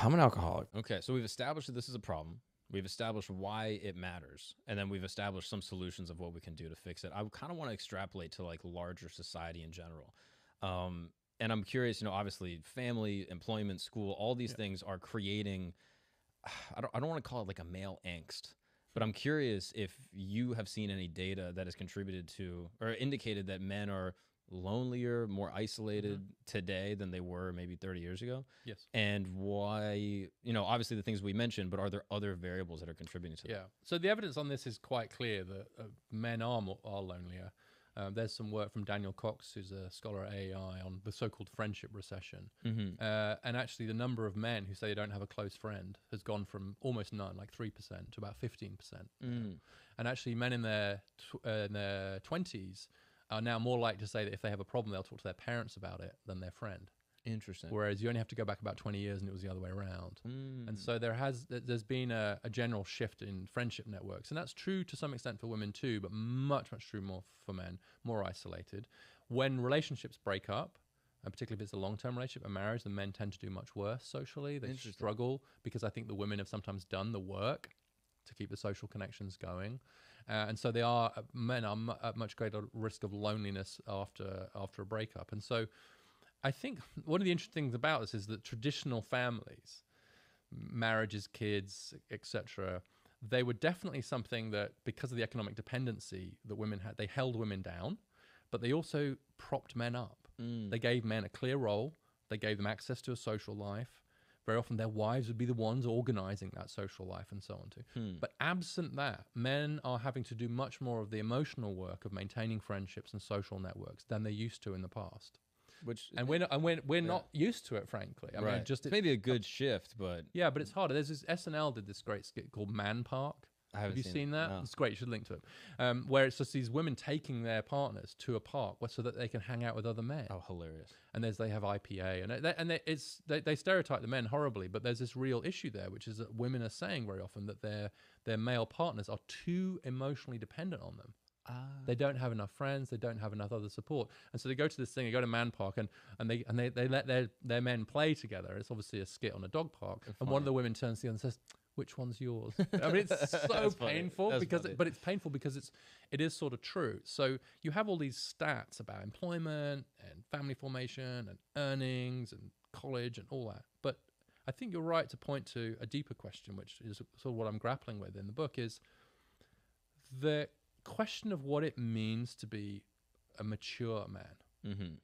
I'm an alcoholic. Okay, so we've established that this is a problem. We've established why it matters, and then we've established some solutions of what we can do to fix it. I kind of want to extrapolate to like larger society in general. And I'm curious, obviously family, employment, school, all these things are creating, I don't want to call it like a male angst, but I'm curious if you have seen any data that has contributed to or indicated that men are lonelier, more isolated today than they were maybe 30 years ago. Yes. And why, obviously the things we mentioned, but are there other variables that are contributing to that? Yeah. So the evidence on this is quite clear that men are lonelier. There's some work from Daniel Cox, who's a scholar at AEI, on the so-called friendship recession. And actually the number of men who say they don't have a close friend has gone from almost none, like 3%, to about 15%. And actually men in their 20s are now more likely to say that if they have a problem, they'll talk to their parents about it than their friend. Interesting. Whereas you only have to go back about 20 years and it was the other way around. And so there's been a general shift in friendship networks. And that's true to some extent for women too, but much, much true more for men, more isolated. When relationships break up, and particularly if it's a long-term relationship, a marriage, the men tend to do much worse socially. They struggle because I think the women have sometimes done the work to keep the social connections going. And so men are at much greater risk of loneliness after a breakup. And so I think one of the interesting things about this is that traditional families, marriages, kids, etc., they were definitely something that, because of the economic dependency that women had, they held women down, but they also propped men up. They gave men a clear role. They gave them access to a social life. Very often their wives would be the ones organizing that social life and so on too. But absent that, men are having to do much more of the emotional work of maintaining friendships and social networks than they used to in the past. We're not used to it, frankly. I mean, It's maybe a good shift, but yeah, but it's harder. There's this SNL did this great skit called Man Park. Have you seen that? No. It's great. You should link to it. Where it's just these women taking their partners to a park so that they can hang out with other men. Oh, hilarious! And they have IPA, and they stereotype the men horribly. But there's this real issue there, which is that women are saying very often that their male partners are too emotionally dependent on them. They don't have enough friends. They don't have enough other support, and so they go to this thing. They go to Man Park, and they let their men play together. It's obviously a skit on a dog park, and one of the women turns to the other and says, "Which one's yours?" I mean, it's so painful but it's painful because it is sort of true. So you have all these stats about employment and family formation and earnings and college and all that, but I think you're right to point to a deeper question, which is sort of what I'm grappling with in the book, is the question of what it means to be a mature man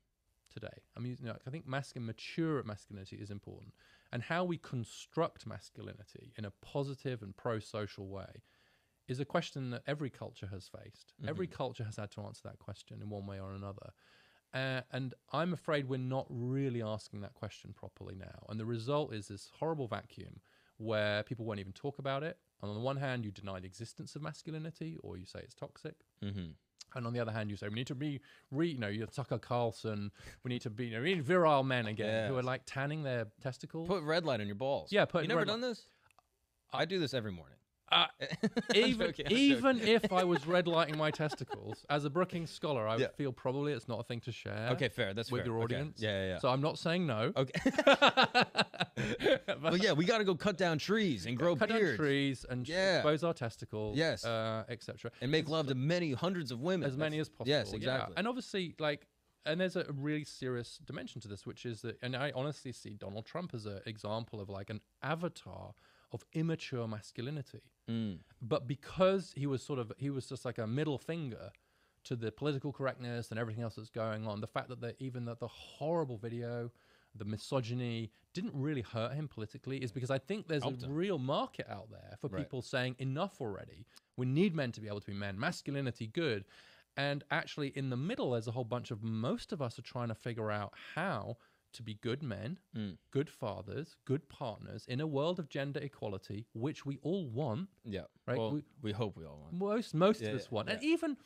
today. I mean, I think mature masculinity is important, and how we construct masculinity in a positive and pro-social way is a question that every culture has faced. Every culture has had to answer that question in one way or another. And I'm afraid we're not really asking that question properly now. And the result is this horrible vacuum where people won't even talk about it. And on the one hand, you deny the existence of masculinity, or you say it's toxic. And on the other hand, you say we need to be, you're Tucker Carlson. We need to be, we need virile men again who are like tanning their testicles. Put red light on your balls. Yeah, you never done this? I do this every morning. Even if I was red lighting my testicles, as a Brookings scholar, I would feel probably it's not a thing to share. Okay, fair. That's with fair. your audience. Okay. Yeah. So I'm not saying no. Okay. Well, yeah, we got to go cut down trees and grow cut beards. down trees and expose our testicles. Yes. Etc. And make love to many hundreds of women. As many as possible. Yes, exactly. Yeah. And obviously, and there's a really serious dimension to this, which is that, and I honestly see Donald Trump as an example of like an avatar of immature masculinity. But because he was just like a middle finger to the political correctness and everything else that's going on, the fact that the horrible video, the misogyny didn't really hurt him politically is because I think there's a real market out there for people saying enough already. We need men to be able to be men. Masculinity, good. And actually in the middle, there's a whole bunch of, most of us are trying to figure out how to be good men, good fathers, good partners in a world of gender equality, which we all want. Yeah. Right. Well, we hope we all want. Most of us want. And even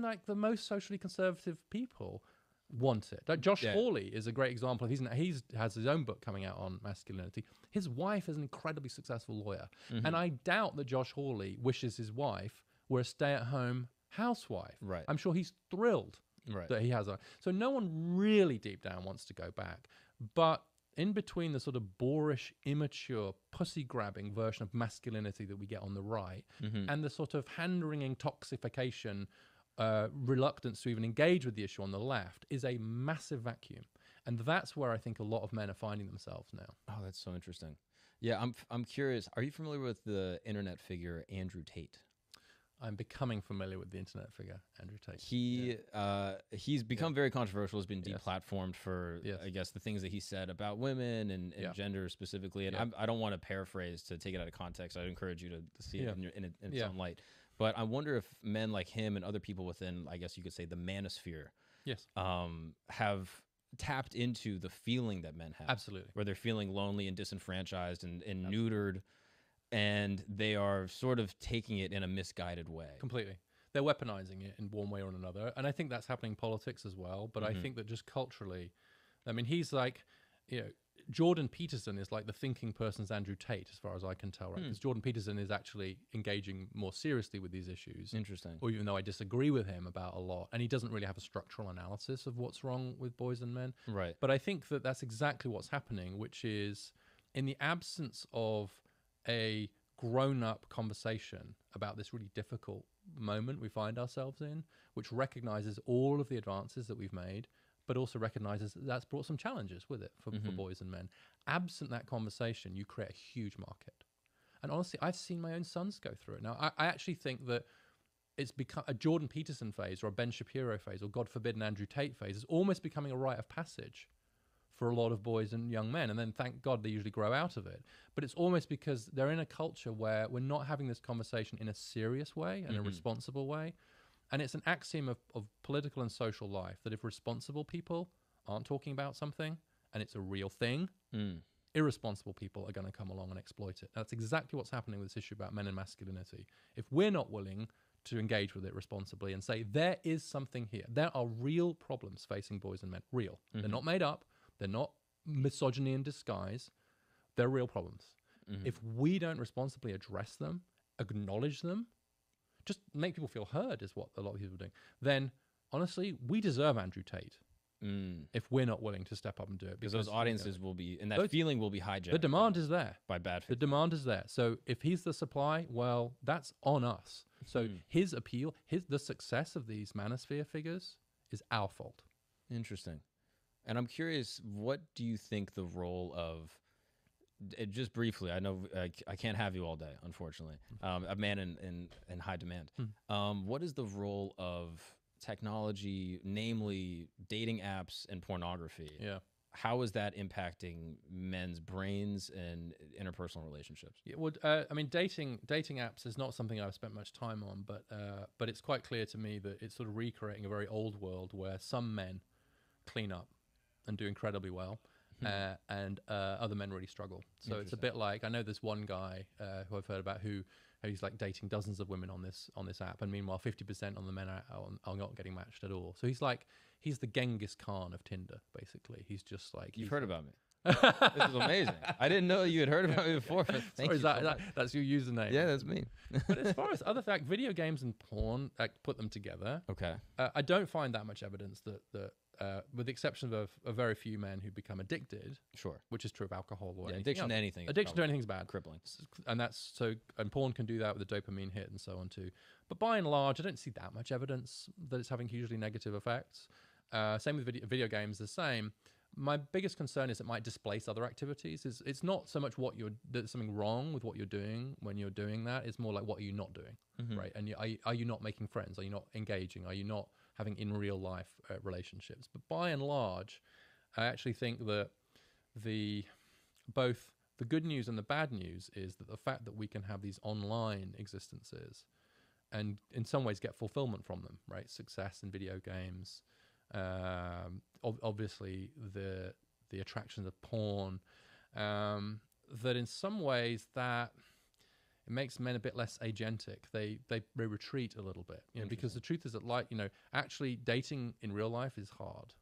like the most socially conservative people want it. Like Josh Hawley is a great example. He has his own book coming out on masculinity. His wife is an incredibly successful lawyer. And I doubt that Josh Hawley wishes his wife were a stay-at-home housewife. Right. I'm sure he's thrilled that he has a... So no one really deep down wants to go back. But in between the sort of boorish, immature, pussy-grabbing version of masculinity that we get on the right, and the sort of hand-wringing toxification, reluctance to even engage with the issue on the left, is a massive vacuum. And that's where I think a lot of men are finding themselves now. Oh, that's so interesting. Yeah, I'm curious. Are you familiar with the internet figure Andrew Tate? I'm becoming familiar with the internet figure, Andrew Tate. He's become very controversial. Has been Yes. deplatformed for, Yes. I guess, the things that he said about women and gender specifically. And I don't want to paraphrase to take it out of context. I'd encourage you to see it in its own light. But I wonder if men like him and other people within, I guess you could say, the manosphere, Yes. have tapped into the feeling that men have. Absolutely. Where they're feeling lonely and disenfranchised and neutered, and they are sort of taking it in a misguided way. Completely. They're weaponizing it in one way or another. And I think that's happening in politics as well. But I think that just culturally, I mean, he's like, Jordan Peterson is like the thinking person's Andrew Tate, as far as I can tell, right? Because Jordan Peterson is actually engaging more seriously with these issues. Interesting. Or even though I disagree with him about a lot, and he doesn't really have a structural analysis of what's wrong with boys and men. Right. But I think that that's exactly what's happening, which is in the absence of a grown-up conversation about this really difficult moment we find ourselves in, which recognizes all of the advances that we've made, but also recognizes that that's brought some challenges with it for boys and men. Absent that conversation, you create a huge market. And honestly, I've seen my own sons go through it. Now, I actually think that it's become a Jordan Peterson phase or a Ben Shapiro phase or, God forbid, an Andrew Tate phase is almost becoming a rite of passage for a lot of boys and young men. And then, thank God, they usually grow out of it. But it's almost because they're in a culture where we're not having this conversation in a serious way and a responsible way. And it's an axiom of political and social life that if responsible people aren't talking about something and it's a real thing, irresponsible people are going to come along and exploit it. That's exactly what's happening with this issue about men and masculinity. If we're not willing to engage with it responsibly and say, there is something here, there are real problems facing boys and men, real. They're not made up. They're not misogyny in disguise. They're real problems. If we don't responsibly address them, acknowledge them, just make people feel heard is what a lot of people are doing, then honestly, we deserve Andrew Tate if we're not willing to step up and do it. Because those audiences will be, and that feeling will be hijacked. The demand is there. By bad The demand is there. So if he's the supply, well, that's on us. So his appeal, the success of these manosphere figures is our fault. Interesting. And I'm curious, what do you think the role of, just briefly, I know I can't have you all day, unfortunately, a man in high demand. What is the role of technology, namely dating apps and pornography? Yeah. How is that impacting men's brains and interpersonal relationships? Yeah, well, I mean, dating apps is not something I've spent much time on, but it's quite clear to me that it's sort of recreating a very old world where some men clean up and do incredibly well, and other men really struggle. So it's a bit like, I know there's one guy who I've heard about who he's like dating dozens of women on this app, and meanwhile 50% on the men are not getting matched at all. So he's the Genghis Khan of Tinder, basically. He's just like, you've heard about me. This is amazing. I didn't know you had heard about me before. But thank you. That's your username. Yeah, that's me. But as far as other fact, video games and porn, put them together. Okay. I don't find that much evidence that with the exception of a very few men who become addicted. Sure. Which is true of alcohol or anything addiction else. to anything. Addiction to anything is bad. Crippling. And porn can do that with a dopamine hit and so on too. But by and large, I don't see that much evidence that it's having hugely negative effects. Same with video games, the same. My biggest concern is it might displace other activities. It's not so much there's something wrong with what you're doing when you're doing that. It's more like, what are you not doing, right? And are you not making friends? Are you not engaging? Are you not having in real life relationships? But by and large, I actually think that both the good news and the bad news is that the fact that we can have these online existences and in some ways get fulfillment from them, right? Success in video games, obviously the attractions of porn, that in some ways that it makes men a bit less agentic. They retreat a little bit, because the truth is that, actually dating in real life is hard.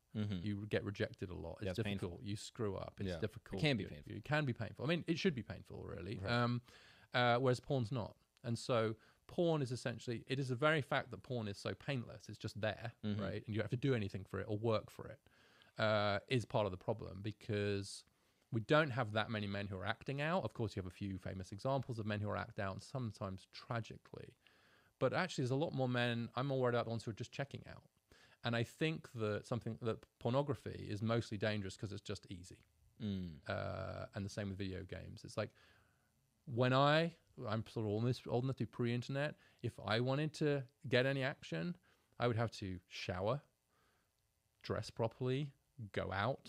You get rejected a lot. It's difficult. Painful. You screw up. It's difficult. It can be painful. It can be painful. I mean, it should be painful, really. Right. Whereas porn's not. And so porn is essentially, it is the very fact that porn is so painless, it's just there, right? And you don't have to do anything for it or work for it, is part of the problem, because We don't have that many men who are acting out. Of course, you have a few famous examples of men who are act out, and sometimes tragically. But actually, there's a lot more men. I'm more worried about the ones who are just checking out. And I think that pornography is mostly dangerous because it's just easy. And the same with video games. It's like when I'm sort of almost old enough to pre-internet. If I wanted to get any action, I would have to shower, dress properly, go out,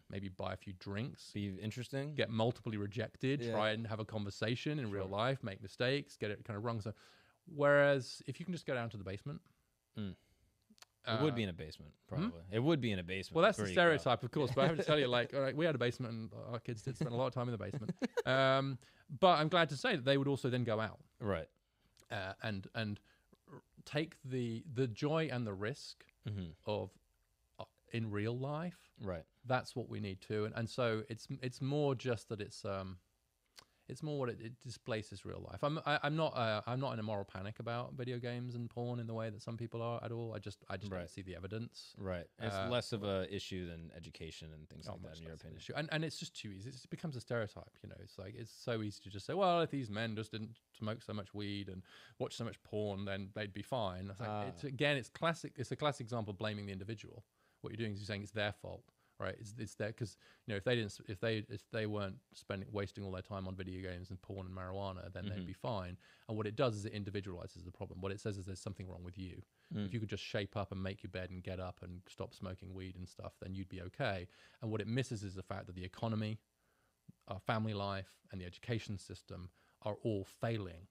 maybe buy a few drinks, be interesting, get multiply rejected, try and have a conversation in real life, make mistakes, get it kind of wrong. So, whereas if you can just go down to the basement, it would be in a basement, probably. It would be in a basement. Well, that's the stereotype, of course. But I have to tell you, like, all right, we had a basement, and our kids did spend a lot of time in the basement. But I'm glad to say that they would also then go out, and take the joy and the risk of in real life. That's what we need to, and so it's more just that it's more what it displaces real life. I'm not in a moral panic about video games and porn in the way that some people are at all. I just don't see the evidence. It's less of a issue than education and things like that, in your opinion. And it's just too easy. It becomes a stereotype. It's like it's so easy to just say, well, if these men just didn't smoke so much weed and watch so much porn, then they'd be fine. It's like, it's classic. It's a classic example of blaming the individual. What you're doing is you're saying it's their fault. Right, it's there because if they weren't wasting all their time on video games and porn and marijuana, then they'd be fine. And what it does is it individualizes the problem. What it says is there's something wrong with you. If you could just shape up and make your bed and get up and stop smoking weed and stuff, then you'd be okay. And what it misses is the fact that the economy, our family life, and the education system are all failing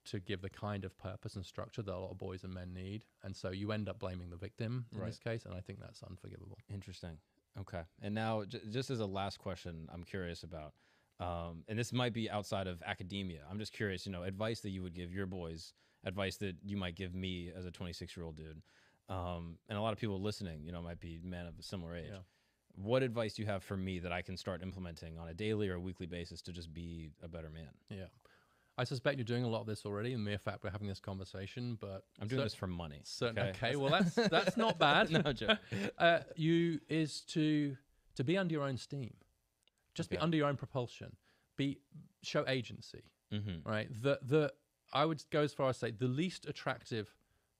to give the kind of purpose and structure that a lot of boys and men need. And so you end up blaming the victim in this case, and I think that's unforgivable. Interesting. Okay. And now, just as a last question, I'm curious about, and this might be outside of academia. I'm just curious, advice that you would give your boys, advice that you might give me as a 26-year-old dude. And a lot of people listening, might be men of a similar age. Yeah. What advice do you have for me that I can start implementing on a daily or weekly basis to just be a better man? Yeah. I suspect you're doing a lot of this already, in the mere fact we're having this conversation, but I'm doing this for money. Okay, well that's not bad. No joke. You is to be under your own steam, just be under your own propulsion, show agency, right? I would go as far as say the least attractive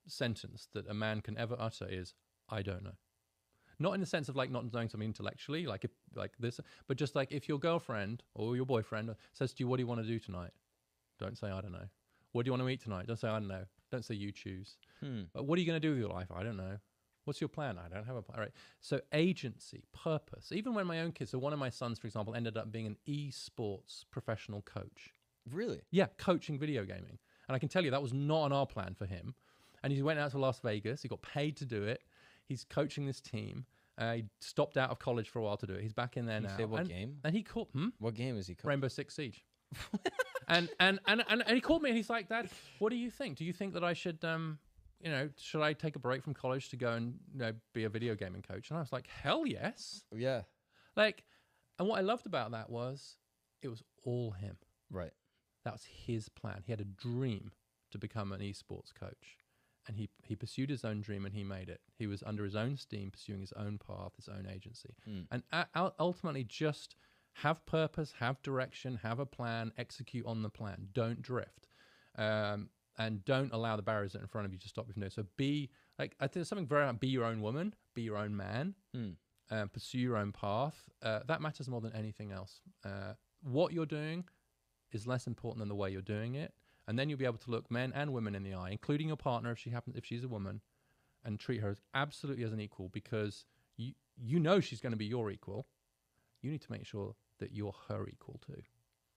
sentence that a man can ever utter is "I don't know." Not in the sense of like not knowing something intellectually, like this, but just like if your girlfriend or your boyfriend says to you, "What do you want to do tonight?" Don't say, I don't know. What do you want to eat tonight? Don't say, I don't know. Don't say you choose. What are you going to do with your life? I don't know. What's your plan? I don't have a plan. Right. So agency, purpose. Even when my own kids, so one of my sons, for example, ended up being an esports professional coach. Really? Yeah, coaching video gaming. And I can tell you that was not on our plan for him. And he went out to Las Vegas. He got paid to do it. He's coaching this team. He stopped out of college for a while to do it. He's back in there now. Say what game? And he called. What game is he coaching? Rainbow Six Siege. and he called me and he's like, Dad, what do you think? Do you think that I should, should I take a break from college to go and be a video gaming coach? And I was like, hell yes. Yeah. Like, and what I loved about that was it was all him. Right. That was his plan. He had a dream to become an esports coach. And he pursued his own dream and he made it. He was under his own steam, pursuing his own path, his own agency. And ultimately just have purpose, have direction, have a plan, execute on the plan. Don't drift. And don't allow the barriers that are in front of you to stop you from doing it. So I think there's something very, be your own woman, be your own man, pursue your own path. That matters more than anything else. What you're doing is less important than the way you're doing it. And then you'll be able to look men and women in the eye, including your partner if she's a woman, and treat her absolutely as an equal, because you know she's going to be your equal. You need to make sure that you're her equal too.